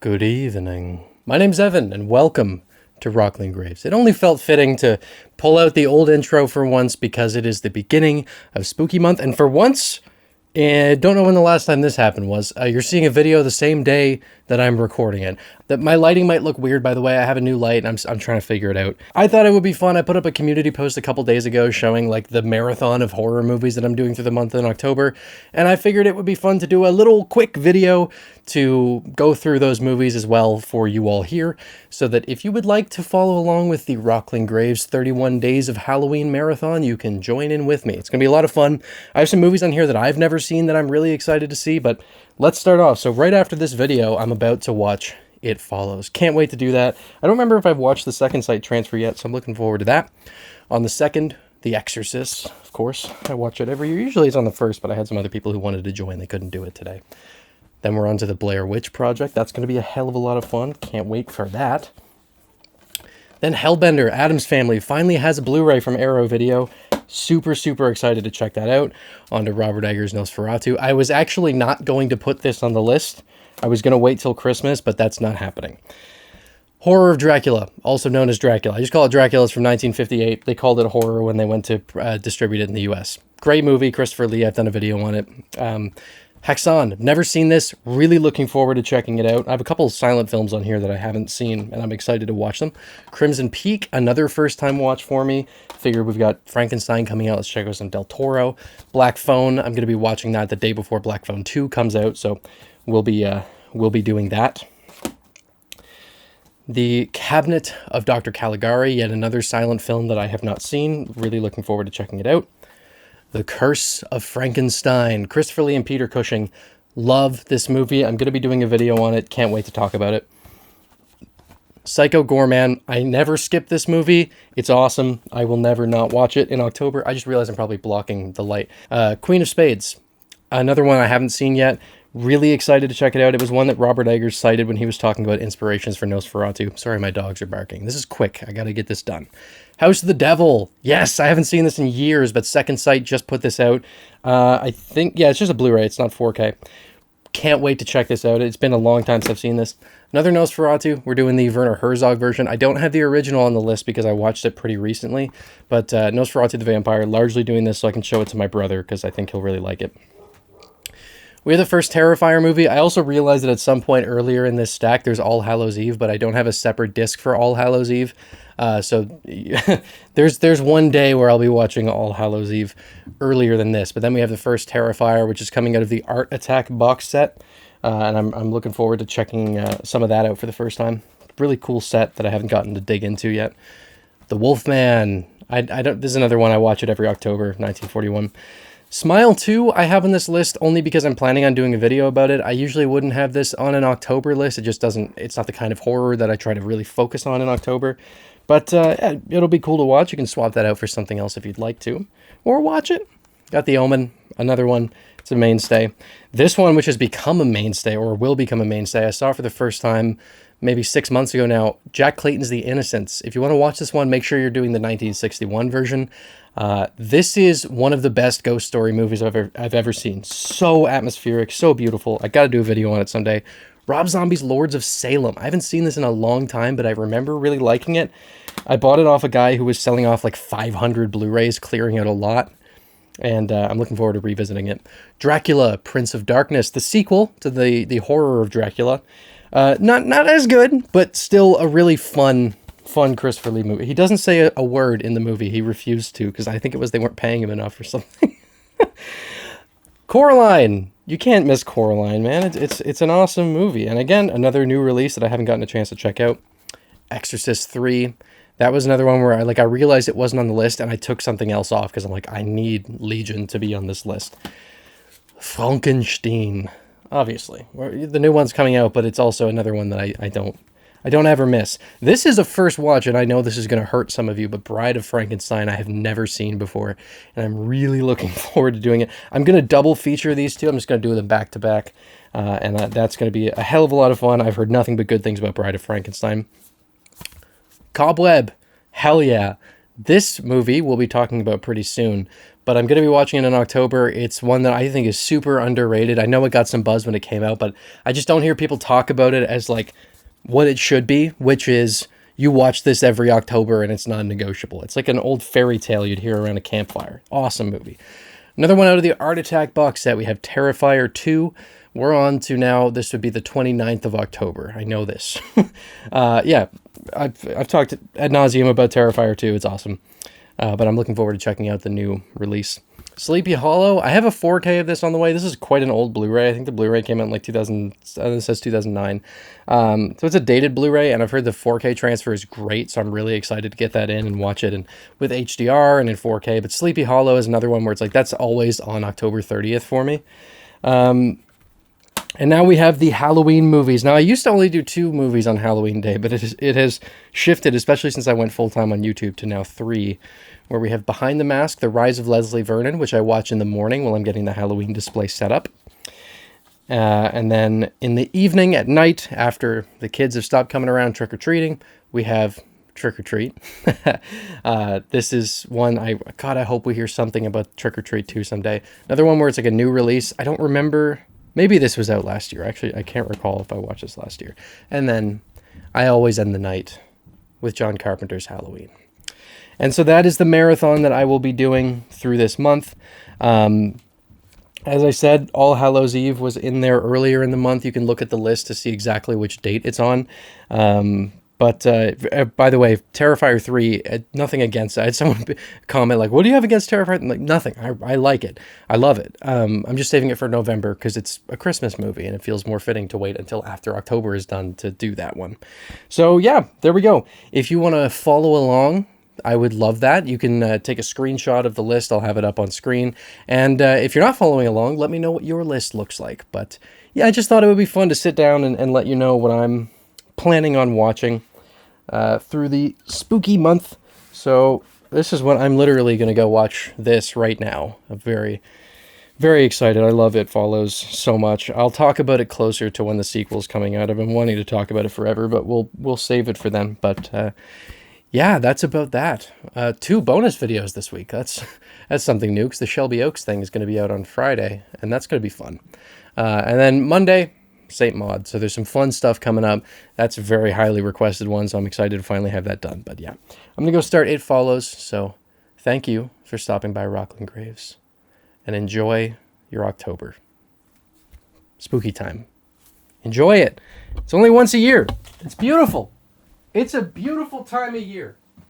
Good evening. My name's Evan, and welcome to Rocklin Graves. It only felt fitting to pull out the old intro for once because it is the beginning of Spooky Month, and for once, don't know when the last time this happened was. You're seeing a video the same day that I'm recording it. That my lighting might look weird, by the way. I have a new light, and I'm trying to figure it out. I thought it would be fun. I put up a community post a couple days ago showing like the marathon of horror movies that I'm doing through the month in October, and I figured it would be fun to do a little quick video to go through those movies as well for you all here, so that if you would like to follow along with the Rocklin Graves 31 Days of Halloween Marathon, you can join in with me. It's going to be a lot of fun. I have some movies on here that I've never seen that I'm really excited to see, but let's start off. So right after this video, I'm about to watch It Follows. Can't wait to do that. I don't remember if I've watched the second site transfer yet, so I'm looking forward to that. On the second, The Exorcist, of course. I watch it every year. Usually it's on the first, but I had some other people who wanted to join. They couldn't do it today. Then we're on to the Blair Witch Project. That's going to be a hell of a lot of fun. Can't wait for that. Then Hellbender, Addams Family, finally has a Blu-ray from Arrow Video. Super, super excited to check that out. On to Robert Eggers' Nosferatu. I was actually not going to put this on the list. I was going to wait till Christmas, but that's not happening. Horror of Dracula, also known as Dracula. I just call it Dracula. It's from 1958. They called it a horror when they went to distribute it in the U.S. Great movie. Christopher Lee, I've done a video on it. Hexon, never seen this, really looking forward to checking it out. I have a couple of silent films on here that I haven't seen, and I'm excited to watch them. Crimson Peak, another first-time watch for me. Figure we've got Frankenstein coming out. Let's check out some Del Toro. Black Phone, I'm going to be watching that the day before Black Phone 2 comes out, so we'll be doing that. The Cabinet of Dr. Caligari, yet another silent film that I have not seen. Really looking forward to checking it out. The Curse of Frankenstein. Christopher Lee and Peter Cushing. Love this movie. I'm going to be doing a video on it. Can't wait to talk about it. Psycho Goreman. I never skip this movie. It's awesome. I will never not watch it in October. I just realized I'm probably blocking the light. Queen of Spades. Another one I haven't seen yet. Really excited to check it out. It was one that Robert Eggers cited when he was talking about inspirations for Nosferatu. Sorry, my dogs are barking. This is quick. I got to get this done. House of the Devil. Yes, I haven't seen this in years, but Second Sight just put this out. I think, yeah, it's just a Blu-ray. It's not 4K. Can't wait to check this out. It's been a long time since I've seen this. Another Nosferatu. We're doing the Werner Herzog version. I don't have the original on the list because I watched it pretty recently, but Nosferatu the Vampire, largely doing this so I can show it to my brother because I think he'll really like it. We have the first Terrifier movie. I also realized that at some point earlier in this stack, there's All Hallows Eve, but I don't have a separate disc for All Hallows Eve. So there's one day where I'll be watching All Hallows Eve earlier than this. But then we have the first Terrifier, which is coming out of the Art Attack box set. And I'm looking forward to checking some of that out for the first time. Really cool set that I haven't gotten to dig into yet. The Wolfman. I don't. This is another one I watch it every October, 1941. Smile 2 I have on this list only because I'm planning on doing a video about it. I usually wouldn't have this on an October list. It just doesn't, it's not the kind of horror that I try to really focus on in October. But yeah, it'll be cool to watch. You can swap that out for something else if you'd like to. Or watch it. Got The Omen, another one. It's a mainstay. This one, which has become a mainstay, or will become a mainstay, I saw for the first time maybe 6 months ago now. Jack Clayton's The Innocents. If you want to watch this one, make sure you're doing the 1961 version. This is one of the best ghost story movies I've ever seen. So atmospheric, so beautiful. I got to do a video on it someday. Rob Zombie's Lords of Salem. I haven't seen this in a long time, but I remember really liking it. I bought it off a guy who was selling off like 500 Blu-rays, clearing out a lot. And I'm looking forward to revisiting it. Dracula, Prince of Darkness, the sequel to the horror of Dracula. Not as good, but still a really fun Christopher Lee movie. He doesn't say a word in the movie. He refused to because I think it was they weren't paying him enough or something. Coraline. You can't miss Coraline, man. It's an awesome movie. And again, another new release that I haven't gotten a chance to check out. Exorcist 3. That was another one where I realized it wasn't on the list and I took something else off because I'm like, I need Legion to be on this list. Frankenstein. Obviously. The new one's coming out, but it's also another one that I don't ever miss. This is a first watch, and I know this is going to hurt some of you, but Bride of Frankenstein I have never seen before, and I'm really looking forward to doing it. I'm going to double feature these two. I'm just going to do them back to back, and that's going to be a hell of a lot of fun. I've heard nothing but good things about Bride of Frankenstein. Cobweb. Hell yeah. This movie we'll be talking about pretty soon, but I'm going to be watching it in October. It's one that I think is super underrated. I know it got some buzz when it came out, but I just don't hear people talk about it as like what it should be, which is you watch this every October and it's non-negotiable. It's like an old fairy tale you'd hear around a campfire. Awesome movie. Another one out of the Art Attack box set, we have Terrifier 2. We're on to now, this would be the 29th of October. I know this. Yeah, I've talked ad nauseum about Terrifier 2. It's awesome. But I'm looking forward to checking out the new release. Sleepy Hollow. I have a 4K of this on the way. This is quite an old Blu-ray. I think the Blu-ray came out in like 2000. It says 2009. So it's a dated Blu-ray, and I've heard the 4K transfer is great. So I'm really excited to get that in and watch it and with HDR and in 4K. But Sleepy Hollow is another one where it's like that's always on October 30th for me. And now we have the Halloween movies. Now, I used to only do 2 movies on Halloween Day, but it has shifted, especially since I went full-time on YouTube, to now 3, where we have Behind the Mask, The Rise of Leslie Vernon, which I watch in the morning while I'm getting the Halloween display set up. And then in the evening, at night, after the kids have stopped coming around trick-or-treating, we have Trick or Treat. This is one, I hope we hear something about Trick or Treat 2 someday. Another one where it's like a new release. I don't remember... Maybe this was out last year. Actually, I can't recall if I watched this last year. And then I always end the night with John Carpenter's Halloween. And so that is the marathon that I will be doing through this month. As I said, All Hallows Eve was in there earlier in the month. You can look at the list to see exactly which date it's on. But by the way, Terrifier 3, nothing against it. I had someone comment like, what do you have against Terrifier? I'm like, nothing. I like it. I love it. I'm just saving it for November because it's a Christmas movie and it feels more fitting to wait until after October is done to do that one. So yeah, there we go. If you want to follow along, I would love that. You can take a screenshot of the list. I'll have it up on screen. And if you're not following along, let me know what your list looks like. But yeah, I just thought it would be fun to sit down and let you know what I'm planning on watching through the spooky month. So this is what I'm literally going to go watch this right now. I'm very, very excited. I love It Follows so much. I'll talk about it closer to when the sequel's coming out. I've been wanting to talk about it forever, but we'll save it for then. But yeah, that's about that. 2 bonus videos this week. That's something new because the Shelby Oaks thing is going to be out on Friday, and that's going to be fun. And then Monday, St. Maud. So there's some fun stuff coming up. That's a very highly requested one, so I'm excited to finally have that done. But yeah, I'm going to go start It Follows. So thank you for stopping by Rocklin Graves, and enjoy your October. Spooky time. Enjoy it. It's only once a year. It's beautiful. It's a beautiful time of year.